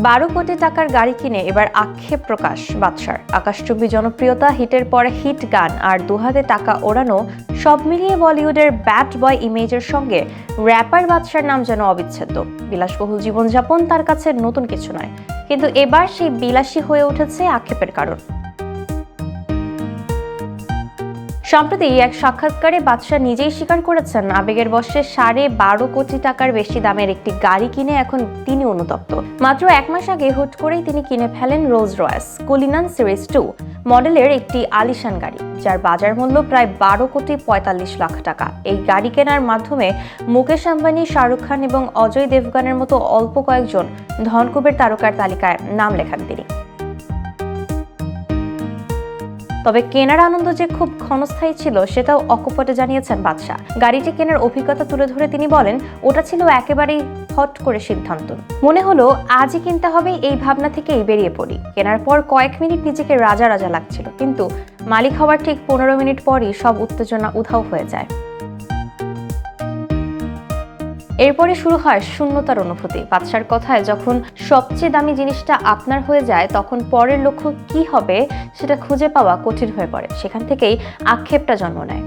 12 কোটি টাকার গাড়ি কিনে এবার আক্ষেপ প্রকাশ বাদশার। আকাশচুম্বী জনপ্রিয়তা, হিটের পরে হিট গান আর দুহাতে টাকা ওড়ানো, সব মিলিয়ে বলিউডের ব্যাড বয় ইমেজের সঙ্গে র্যাপার বাদশার নাম যেন অবিচ্ছেদ্য। বিলাসবহুল জীবনযাপন তার কাছে নতুন কিছু নয়, কিন্তু এবার সেই বিলাসী হয়ে উঠেছে আক্ষেপের কারণ। সম্প্রতি এক সাক্ষাৎকারে বাদশা নিজেই স্বীকার করেছেন, আবেগের বশে 12.5 কোটি টাকার বেশি দামের একটি গাড়ি কিনে এখন তিনি অনুতপ্ত। মাত্র 1 মাস আগে হুট করেই তিনি কিনে ফেলেন রোলস রয়েস কুলিনান সিরিজ 2 মডেলের একটি আলিশান গাড়ি, যার বাজার মূল্য প্রায় 12.45 লাখ টাকা। এই গাড়ি কেনার মাধ্যমে মুকেশ আম্বানি, শাহরুখ খান এবং অজয় দেবগনের মতো অল্প কয়েকজন ধনকুবের তারকার তালিকায় নাম লেখান তিনি। তবে কেনার আনন্দ যে খুব ক্ষণস্থায়ী ছিল সেটাও অকপটে জানিয়েছেন বাদশা। গাড়িটি কেনার অভিজ্ঞতা তুলে ধরে তিনি বলেন, ওটা ছিল একেবারেই হট করে সিদ্ধান্ত। মনে হলো আজই কিনতে হবে, এই ভাবনা থেকেই বেরিয়ে পড়ি। কেনার পর কয়েক মিনিট নিজেকে রাজা রাজা লাগছিল, কিন্তু মালিক হওয়ার ঠিক 15 মিনিট পরই সব উত্তেজনা উধাও হয়ে যায়। এরপরে শুরু হয় শূন্যতার অনুভূতি। বাদশার কথায়, যখন সবচেয়ে দামি জিনিসটা আপনার হয়ে যায় তখন পরের লক্ষ্য কি হবে সেটা খুঁজে পাওয়া কঠিন হয়ে পড়ে। সেখান থেকেই আক্ষেপটা জন্ম নেয়।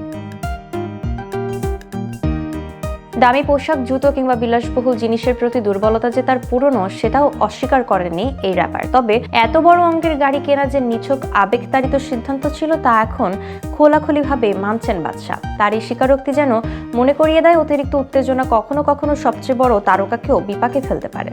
দামি পোশাক, জুতো কিংবা বিলাসবহুল জিনিসের প্রতি দুর্বলতা যে তার পুরনো, সেটাও অস্বীকার করেননি এই র্যাপার। তবে এত বড় অঙ্কের গাড়ি কেনা যে নিছক আবেগতাড়িত সিদ্ধান্ত ছিল তা এখন খোলাখুলিভাবে মানছেন বাদশা। তার এই স্বীকারোক্তি যেন মনে করিয়ে দেয়, অতিরিক্ত উত্তেজনা কখনো কখনো সবচেয়ে বড় তারকাকেও বিপাকে ফেলতে পারে।